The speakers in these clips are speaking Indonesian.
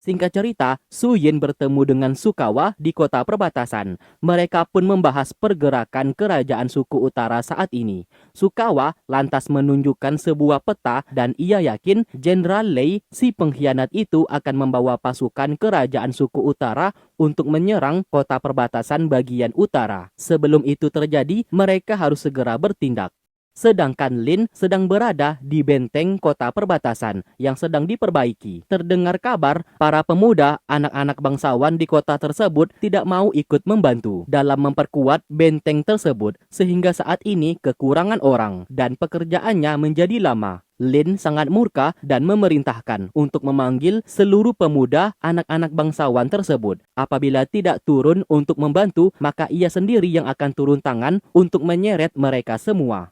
Singkat cerita, Su Yin bertemu dengan Sukawa di kota perbatasan. Mereka pun membahas pergerakan kerajaan suku utara saat ini. Sukawa lantas menunjukkan sebuah peta dan ia yakin Jenderal Lei, si pengkhianat itu, akan membawa pasukan kerajaan suku utara untuk menyerang kota perbatasan bagian utara. Sebelum itu terjadi, mereka harus segera bertindak. Sedangkan Lin sedang berada di benteng kota perbatasan yang sedang diperbaiki. Terdengar kabar, para pemuda, anak-anak bangsawan di kota tersebut tidak mau ikut membantu dalam memperkuat benteng tersebut, sehingga saat ini kekurangan orang dan pekerjaannya menjadi lama. Lin sangat murka dan memerintahkan untuk memanggil seluruh pemuda anak-anak bangsawan tersebut. Apabila tidak turun untuk membantu, maka ia sendiri yang akan turun tangan untuk menyeret mereka semua.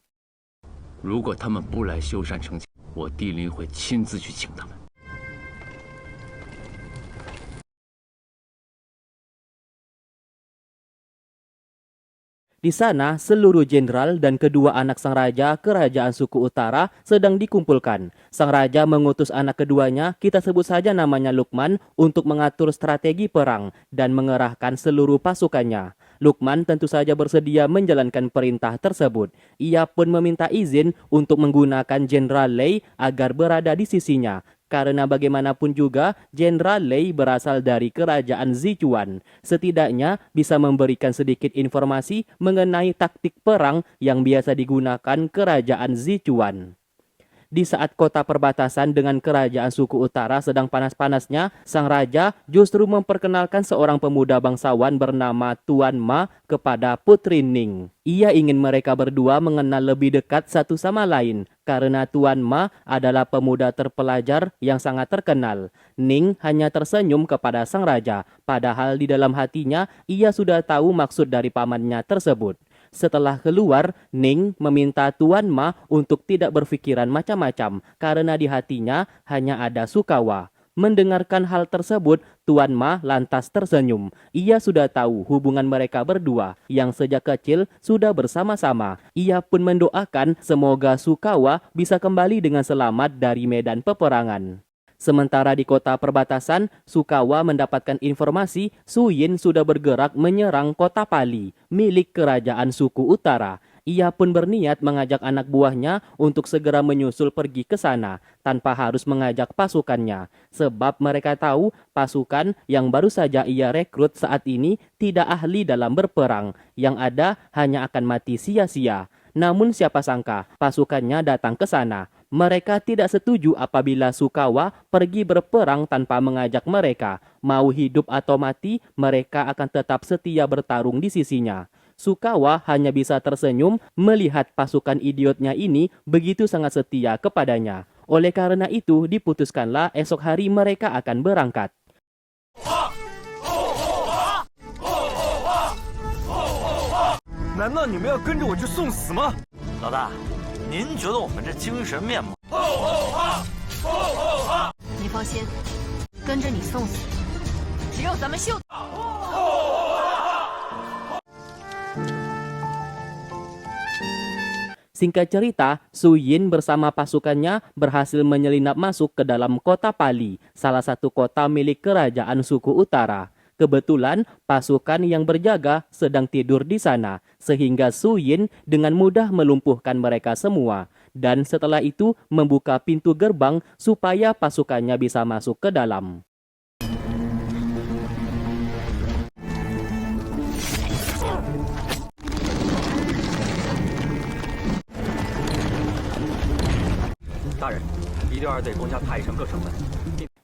如果他们不来修缮城墙，我帝林会亲自去请他们。 Di sana, seluruh jenderal dan kedua anak sang raja kerajaan suku utara sedang dikumpulkan. Sang raja mengutus anak keduanya, kita sebut saja namanya Lukman, untuk mengatur strategi perang dan mengerahkan seluruh pasukannya. Lukman tentu saja bersedia menjalankan perintah tersebut. Ia pun meminta izin untuk menggunakan Jenderal Lei agar berada di sisinya. Karena bagaimanapun juga, Jenderal Lei berasal dari kerajaan Sichuan. Setidaknya bisa memberikan sedikit informasi mengenai taktik perang yang biasa digunakan kerajaan Sichuan. Di saat kota perbatasan dengan kerajaan suku utara sedang panas-panasnya, sang raja justru memperkenalkan seorang pemuda bangsawan bernama Tuan Ma kepada Putri Ning. Ia ingin mereka berdua mengenal lebih dekat satu sama lain, karena Tuan Ma adalah pemuda terpelajar yang sangat terkenal. Ning hanya tersenyum kepada sang raja, padahal di dalam hatinya ia sudah tahu maksud dari pamannya tersebut. Setelah keluar, Ning meminta Tuan Ma untuk tidak berpikiran macam-macam karena di hatinya hanya ada Sukawa. Mendengarkan hal tersebut, Tuan Ma lantas tersenyum. Ia sudah tahu hubungan mereka berdua yang sejak kecil sudah bersama-sama. Ia pun mendoakan semoga Sukawa bisa kembali dengan selamat dari medan peperangan. Sementara di kota perbatasan, Sukawa mendapatkan informasi Su Yin sudah bergerak menyerang kota Pali, milik kerajaan suku utara. Ia pun berniat mengajak anak buahnya untuk segera menyusul pergi ke sana, tanpa harus mengajak pasukannya. Sebab mereka tahu pasukan yang baru saja ia rekrut saat ini tidak ahli dalam berperang, yang ada hanya akan mati sia-sia. Namun siapa sangka pasukannya datang ke sana. Mereka tidak setuju apabila Sukawa pergi berperang tanpa mengajak mereka. Mau hidup atau mati, mereka akan tetap setia bertarung di sisinya. Sukawa hanya bisa tersenyum melihat pasukan idiotnya ini begitu sangat setia kepadanya. Oleh karena itu, diputuskanlah esok hari mereka akan berangkat. 难道你们要跟着我去送死吗？ 老大，您觉得我们这精神面貌？ 你放心，跟着你送死，只有咱们秀。 Singkat cerita, Su Yin bersama pasukannya berhasil menyelinap masuk ke dalam kota Pali, salah satu kota milik kerajaan suku utara. Kebetulan pasukan yang berjaga sedang tidur di sana, sehingga Su Yin dengan mudah melumpuhkan mereka semua. Dan setelah itu membuka pintu gerbang supaya pasukannya bisa masuk ke dalam.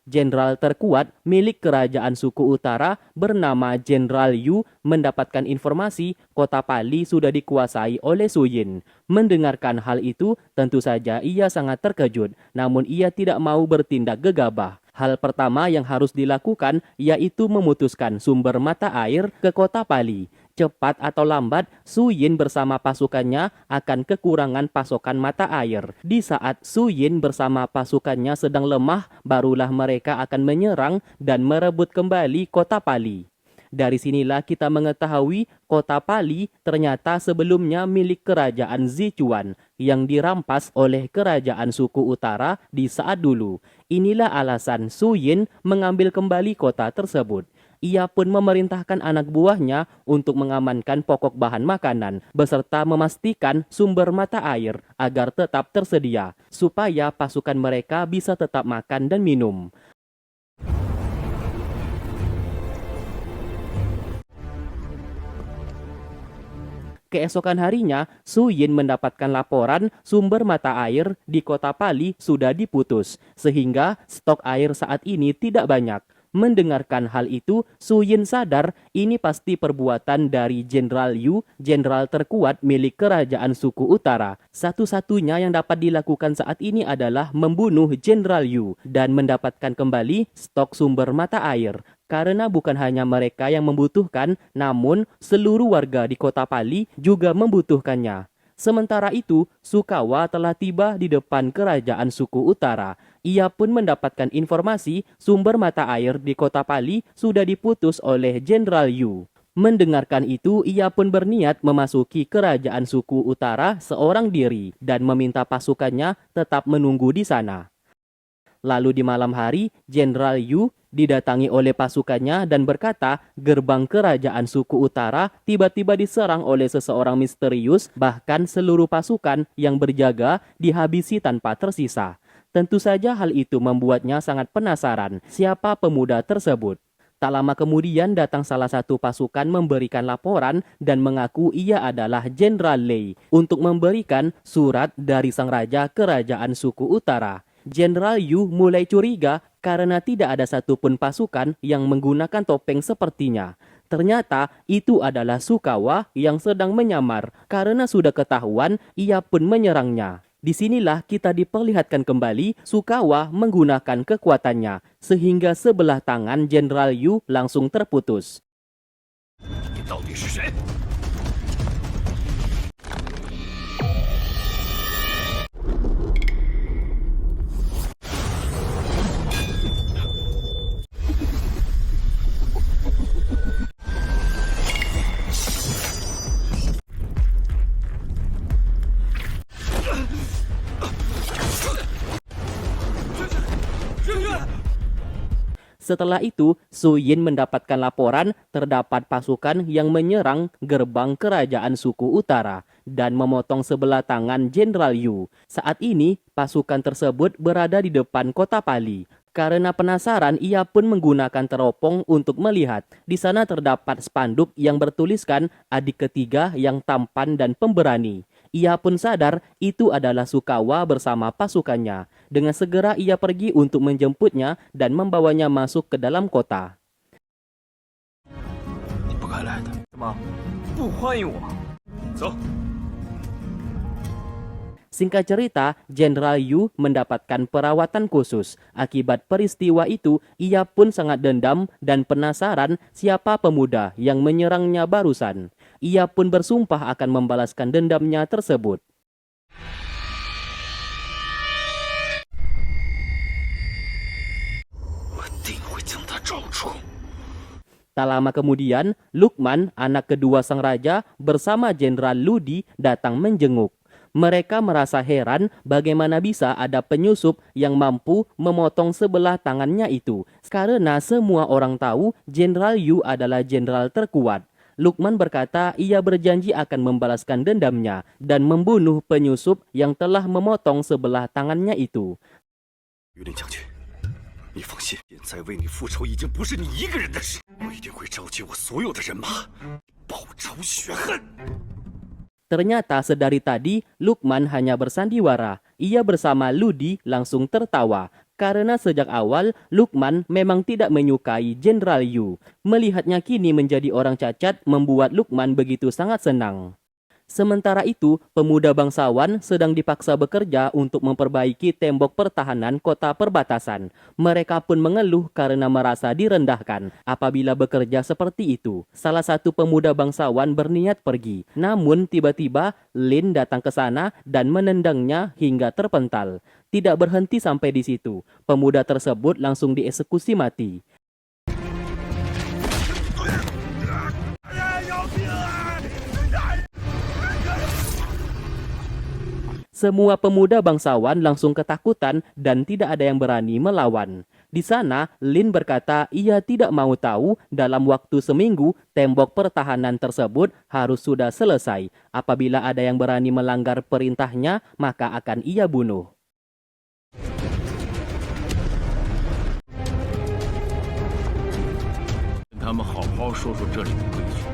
Jenderal terkuat milik kerajaan suku utara bernama Jenderal Yu mendapatkan informasi kota Pali sudah dikuasai oleh Su Yin. Mendengarkan hal itu, tentu saja ia sangat terkejut, namun ia tidak mau bertindak gegabah. Hal pertama yang harus dilakukan yaitu memutuskan sumber mata air ke kota Pali. Cepat atau lambat, Su Yin bersama pasukannya akan kekurangan pasokan mata air. Di saat Su Yin bersama pasukannya sedang lemah, barulah mereka akan menyerang dan merebut kembali kota Pali. Dari sinilah kita mengetahui kota Pali ternyata sebelumnya milik kerajaan Sichuan. yang dirampas oleh kerajaan suku utara di saat dulu. Inilah alasan Su Yin mengambil kembali kota tersebut. Ia pun memerintahkan anak buahnya untuk mengamankan pokok bahan makanan beserta memastikan sumber mata air agar tetap tersedia supaya pasukan mereka bisa tetap makan dan minum. Keesokan harinya, Su Yin mendapatkan laporan sumber mata air di kota Pali sudah diputus, sehingga stok air saat ini tidak banyak. Mendengarkan hal itu, Su Yin sadar ini pasti perbuatan dari Jenderal Yu, jenderal terkuat milik kerajaan suku utara. Satu-satunya yang dapat dilakukan saat ini adalah membunuh Jenderal Yu dan mendapatkan kembali stok sumber mata air. Karena bukan hanya mereka yang membutuhkan, namun seluruh warga di kota Pali juga membutuhkannya. Sementara itu, Sukawa telah tiba di depan kerajaan suku utara. Ia pun mendapatkan informasi sumber mata air di kota Pali sudah diputus oleh Jenderal Yu. Mendengarkan itu, ia pun berniat memasuki kerajaan suku utara seorang diri dan meminta pasukannya tetap menunggu di sana. Lalu di malam hari, Jenderal Yu didatangi oleh pasukannya dan berkata gerbang kerajaan suku utara tiba-tiba diserang oleh seseorang misterius, bahkan seluruh pasukan yang berjaga dihabisi tanpa tersisa. Tentu saja hal itu membuatnya sangat penasaran siapa pemuda tersebut. Tak lama kemudian datang salah satu pasukan memberikan laporan dan mengaku ia adalah Jenderal Lei untuk memberikan surat dari sang raja kerajaan suku utara. Jenderal Yu mulai curiga karena tidak ada satupun pasukan yang menggunakan topeng sepertinya. Ternyata itu adalah Sukawa yang sedang menyamar. Karena sudah ketahuan, ia pun menyerangnya. Disinilah kita diperlihatkan kembali Sukawa menggunakan kekuatannya, sehingga sebelah tangan Jenderal Yu langsung terputus. 你到底是谁？ Setelah itu, Su Yin mendapatkan laporan terdapat pasukan yang menyerang gerbang kerajaan suku utara dan memotong sebelah tangan Jenderal Yu. Saat ini, pasukan tersebut berada di depan kota Pali. Karena penasaran, ia pun menggunakan teropong untuk melihat. Di sana terdapat spanduk yang bertuliskan adik ketiga yang tampan dan pemberani. Ia pun sadar itu adalah Sukawa bersama pasukannya. Dengan segera ia pergi untuk menjemputnya dan membawanya masuk ke dalam kota. 你不该来的。什么？不欢迎我？走。 Singkat cerita, Jenderal Yu mendapatkan perawatan khusus. Akibat peristiwa itu, ia pun sangat dendam dan penasaran siapa pemuda yang menyerangnya barusan. Ia pun bersumpah akan membalaskan dendamnya tersebut. Tak lama kemudian, Lukman, anak kedua sang raja, bersama Jenderal Ludi datang menjenguk. Mereka merasa heran bagaimana bisa ada penyusup yang mampu memotong sebelah tangannya itu. Karena semua orang tahu Jenderal Yu adalah jenderal terkuat. Lukman berkata ia berjanji akan membalaskan dendamnya dan membunuh penyusup yang telah memotong sebelah tangannya itu. 榆林将军，你放心，现在为你复仇已经不是你一个人的事，我一定会召集我所有的人马，报仇雪恨。 Ternyata sedari tadi Lukman hanya bersandiwara. Ia bersama Ludi langsung tertawa. Karena sejak awal Lukman memang tidak menyukai Jenderal Yu. Melihatnya kini menjadi orang cacat membuat Lukman begitu sangat senang. Sementara itu, pemuda bangsawan sedang dipaksa bekerja untuk memperbaiki tembok pertahanan kota perbatasan. Mereka pun mengeluh karena merasa direndahkan apabila bekerja seperti itu. Salah satu pemuda bangsawan berniat pergi. Namun tiba-tiba Lin datang ke sana dan menendangnya hingga terpental. Tidak berhenti sampai di situ. Pemuda tersebut langsung dieksekusi mati. Semua pemuda bangsawan langsung ketakutan dan tidak ada yang berani melawan. Di sana, Lin berkata ia tidak mau tahu dalam waktu seminggu tembok pertahanan tersebut harus sudah selesai. Apabila ada yang berani melanggar perintahnya, maka akan ia bunuh. 跟他们好好说说这里的规矩。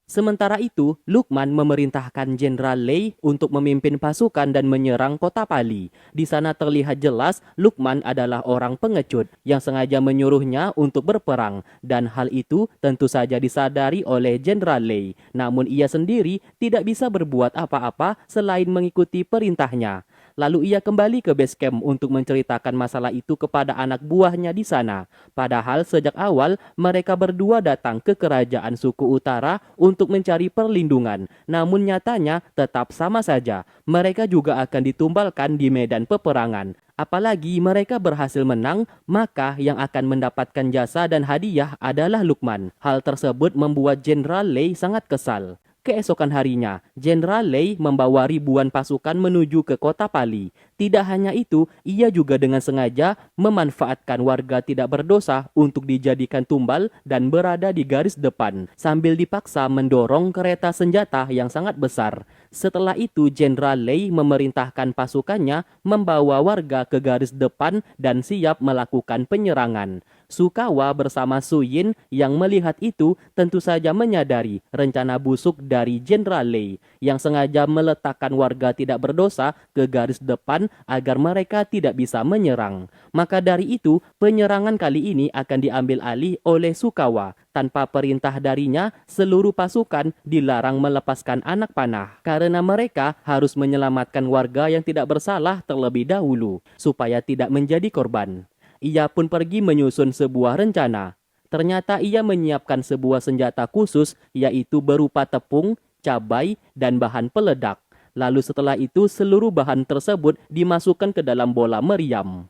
Sementara itu, Luqman memerintahkan Jenderal Lei untuk memimpin pasukan dan menyerang kota Pali. Di sana terlihat jelas Luqman adalah orang pengecut yang sengaja menyuruhnya untuk berperang. Dan hal itu tentu saja disadari oleh Jenderal Lei. Namun ia sendiri tidak bisa berbuat apa-apa selain mengikuti perintahnya. Lalu ia kembali ke base camp untuk menceritakan masalah itu kepada anak buahnya di sana. Padahal sejak awal mereka berdua datang ke kerajaan suku utara untuk mencari perlindungan. Namun nyatanya tetap sama saja. Mereka juga akan ditumbalkan di medan peperangan. Apalagi mereka berhasil menang, maka yang akan mendapatkan jasa dan hadiah adalah Luqman. Hal tersebut membuat Jenderal Lei sangat kesal. Keesokan harinya, Jenderal Lei membawa ribuan pasukan menuju ke kota Pali. Tidak hanya itu, ia juga dengan sengaja memanfaatkan warga tidak berdosa untuk dijadikan tumbal dan berada di garis depan, sambil dipaksa mendorong kereta senjata yang sangat besar. Setelah itu, Jenderal Lei memerintahkan pasukannya membawa warga ke garis depan dan siap melakukan penyerangan. Sukawa bersama Su Yin yang melihat itu tentu saja menyadari rencana busuk dari Jenderal Lei yang sengaja meletakkan warga tidak berdosa ke garis depan agar mereka tidak bisa menyerang. Maka dari itu, penyerangan kali ini akan diambil alih oleh Sukawa. Tanpa perintah darinya, seluruh pasukan dilarang melepaskan anak panah karena mereka harus menyelamatkan warga yang tidak bersalah terlebih dahulu supaya tidak menjadi korban. Ia pun pergi menyusun sebuah rencana. Ternyata ia menyiapkan sebuah senjata khusus yaitu berupa tepung, cabai, dan bahan peledak. Lalu setelah itu seluruh bahan tersebut dimasukkan ke dalam bola meriam.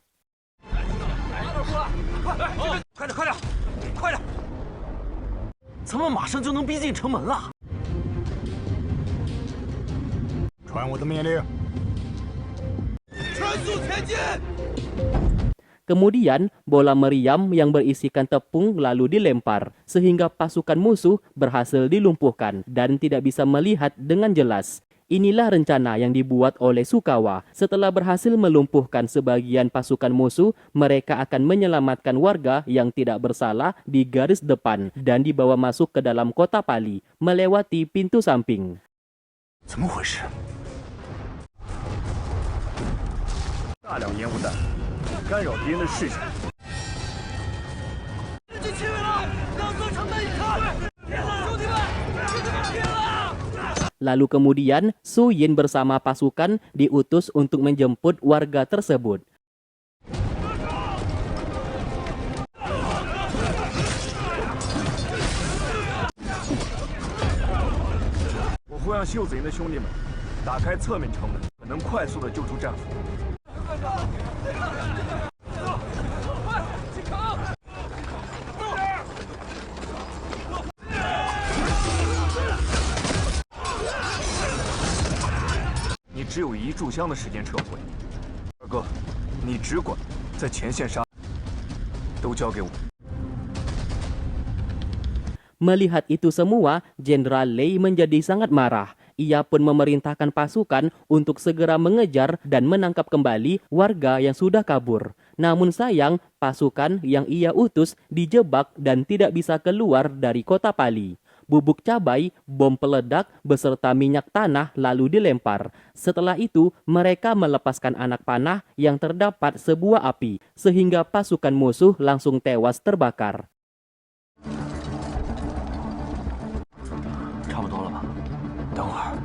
快点，快点，快点！咱们马上就能逼近城门了。传我的命令。 Kemudian, bola meriam yang berisikan tepung lalu dilempar, sehingga pasukan musuh berhasil dilumpuhkan dan tidak bisa melihat dengan jelas. Inilah rencana yang dibuat oleh Sukawa. Setelah berhasil melumpuhkan sebagian pasukan musuh, mereka akan menyelamatkan warga yang tidak bersalah di garis depan dan dibawa masuk ke dalam kota Pali, melewati pintu samping. 怎么回事？大量烟雾弹干扰敌人的视线。日军侵略了，两座城门已开！兄弟们，这就该拼了！ Lalu kemudian Su Yin bersama pasukan diutus untuk menjemput warga tersebut. 我会让秀子营的兄弟们打开侧面城门，能快速的救出战俘。 你只有一炷香的时间撤回。二哥，你只管在前线杀，都交给我。 Melihat itu semua, Jenderal Lei menjadi sangat marah. Ia pun memerintahkan pasukan untuk segera mengejar dan menangkap kembali warga yang sudah kabur. Namun sayang, pasukan yang ia utus dijebak dan tidak bisa keluar dari kota Pali. Bubuk cabai, bom peledak, beserta minyak tanah lalu dilempar. Setelah itu, mereka melepaskan anak panah yang terdapat sebuah api, sehingga pasukan musuh langsung tewas terbakar. 差不多了吧？等会儿，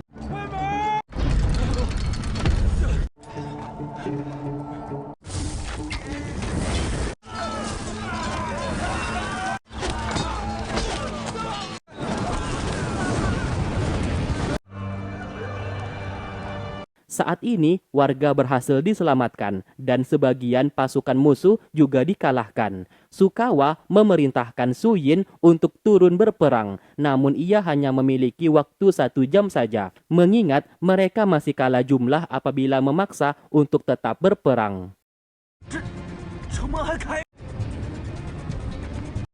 Saat ini, warga berhasil diselamatkan dan sebagian pasukan musuh juga dikalahkan. Sukawa memerintahkan Su Yin untuk turun berperang, namun ia hanya memiliki waktu 1 jam saja, mengingat mereka masih kalah jumlah apabila memaksa untuk tetap berperang. 城门还开。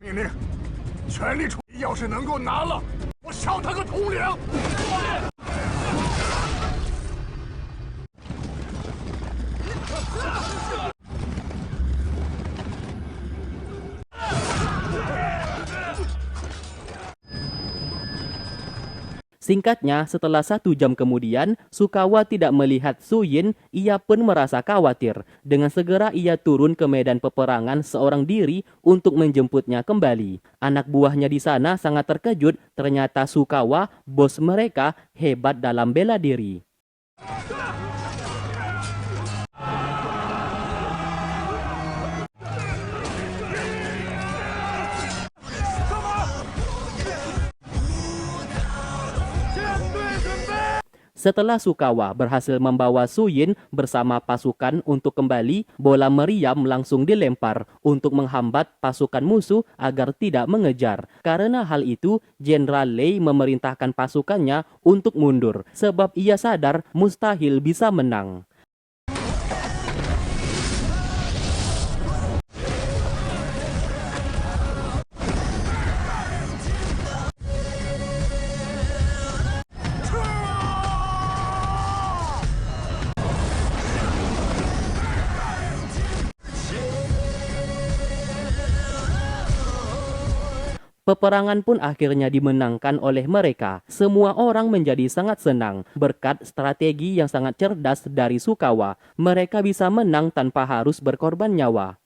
命令，全力冲！要是能够拿了，我烧他个统领！ Singkatnya, setelah 1 jam kemudian, Sukawa tidak melihat Su Yin, ia pun merasa khawatir. Dengan segera ia turun ke medan peperangan seorang diri untuk menjemputnya kembali. Anak buahnya di sana sangat terkejut, ternyata Sukawa, bos mereka, hebat dalam bela diri. Setelah Sukawa berhasil membawa Su Yin bersama pasukan untuk kembali, bola meriam langsung dilempar untuk menghambat pasukan musuh agar tidak mengejar. Karena hal itu, Jenderal Lei memerintahkan pasukannya untuk mundur, sebab ia sadar mustahil bisa menang. Peperangan pun akhirnya dimenangkan oleh mereka. Semua orang menjadi sangat senang berkat strategi yang sangat cerdas dari Sukawa. Mereka bisa menang tanpa harus berkorban nyawa.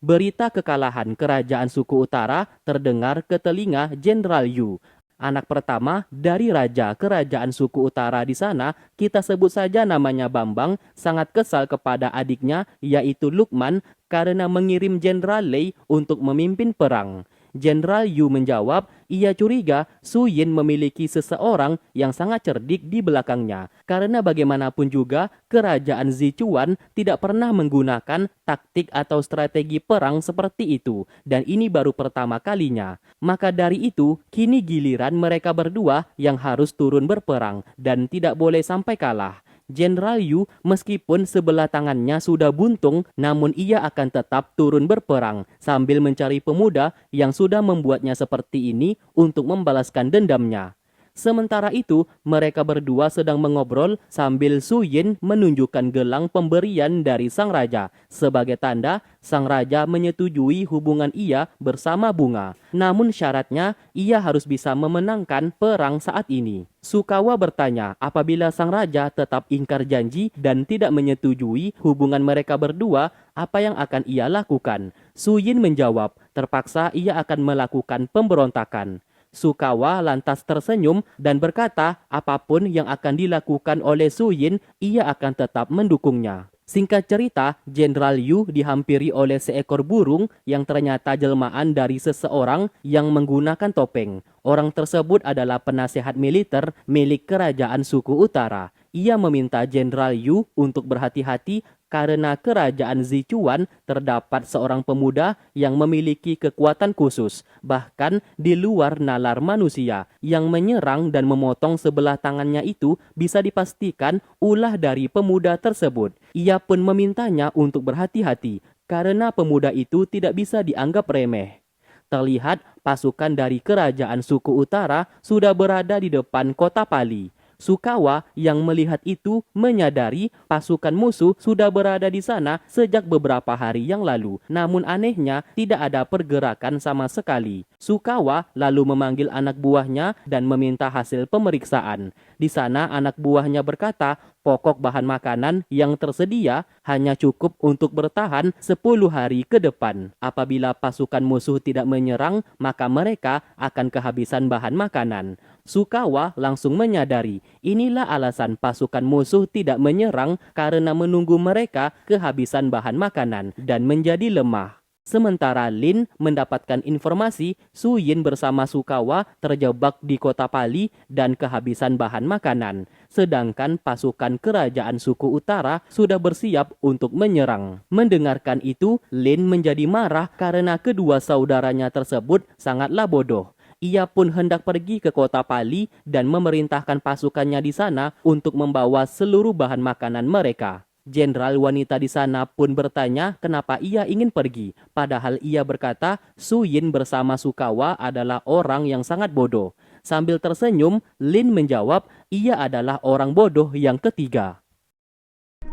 Berita kekalahan kerajaan suku utara terdengar ke telinga Jenderal Yu. Anak pertama dari raja kerajaan suku utara di sana, kita sebut saja namanya Bambang, sangat kesal kepada adiknya yaitu Lukman karena mengirim Jenderal Lei untuk memimpin perang. Jenderal Yu menjawab, ia curiga Su Yin memiliki seseorang yang sangat cerdik di belakangnya. Karena bagaimanapun juga, kerajaan Zichuan tidak pernah menggunakan taktik atau strategi perang seperti itu. Dan ini baru pertama kalinya. Maka dari itu, kini giliran mereka berdua yang harus turun berperang dan tidak boleh sampai kalah. Jenderal Yu meskipun sebelah tangannya sudah buntung, namun ia akan tetap turun berperang sambil mencari pemuda yang sudah membuatnya seperti ini untuk membalaskan dendamnya. Sementara itu, mereka berdua sedang mengobrol sambil Su Yin menunjukkan gelang pemberian dari sang raja. Sebagai tanda, sang raja menyetujui hubungan ia bersama bunga. Namun syaratnya, ia harus bisa memenangkan perang saat ini. Sukawa bertanya apabila sang raja tetap ingkar janji dan tidak menyetujui hubungan mereka berdua, apa yang akan ia lakukan? Su Yin menjawab, terpaksa ia akan melakukan pemberontakan. Sukawa lantas tersenyum dan berkata apapun yang akan dilakukan oleh Su Yin, ia akan tetap mendukungnya. Singkat cerita, Jenderal Yu dihampiri oleh seekor burung yang ternyata jelmaan dari seseorang yang menggunakan topeng. Orang tersebut adalah penasehat militer milik kerajaan suku utara. Ia meminta Jenderal Yu untuk berhati-hati karena kerajaan Zichuan terdapat seorang pemuda yang memiliki kekuatan khusus, bahkan di luar nalar manusia, yang menyerang dan memotong sebelah tangannya itu bisa dipastikan ulah dari pemuda tersebut. Ia pun memintanya untuk berhati-hati, karena pemuda itu tidak bisa dianggap remeh. Terlihat pasukan dari kerajaan suku utara sudah berada di depan kota Pali. Sukawa yang melihat itu menyadari pasukan musuh sudah berada di sana sejak beberapa hari yang lalu. Namun anehnya tidak ada pergerakan sama sekali. Sukawa lalu memanggil anak buahnya dan meminta hasil pemeriksaan. Di sana anak buahnya berkata, pokok bahan makanan yang tersedia hanya cukup untuk bertahan 10 hari ke depan. Apabila pasukan musuh tidak menyerang, maka mereka akan kehabisan bahan makanan. Sukawa langsung menyadari, inilah alasan pasukan musuh tidak menyerang karena menunggu mereka kehabisan bahan makanan dan menjadi lemah. Sementara Lin mendapatkan informasi Su Yin bersama Sukawa terjebak di kota Pali dan kehabisan bahan makanan. Sedangkan pasukan kerajaan suku utara sudah bersiap untuk menyerang. Mendengarkan itu, Lin menjadi marah karena kedua saudaranya tersebut sangatlah bodoh. Ia pun hendak pergi ke kota Pali dan memerintahkan pasukannya di sana untuk membawa seluruh bahan makanan mereka. Jenderal wanita di sana pun bertanya kenapa ia ingin pergi. Padahal ia berkata Su Yin bersama Sukawa adalah orang yang sangat bodoh. Sambil tersenyum, Lin menjawab ia adalah orang bodoh yang ketiga.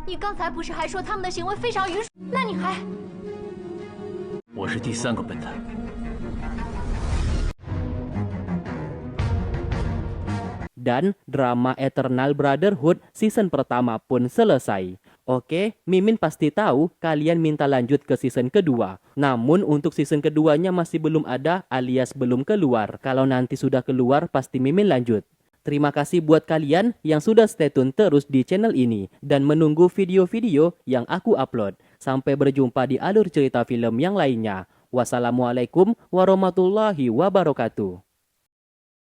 你刚才不是还说他们的行为非常愚蠢？那你还……我是第3个笨蛋。 Dan drama Eternal Brotherhood season pertama pun selesai. Oke, Mimin pasti tahu kalian minta lanjut ke season kedua. Namun untuk season keduanya masih belum ada alias belum keluar. Kalau nanti sudah keluar pasti Mimin lanjut. Terima kasih buat kalian yang sudah stay tune terus di channel ini dan menunggu video-video yang aku upload. Sampai berjumpa di alur cerita film yang lainnya. Wassalamualaikum warahmatullahi wabarakatuh.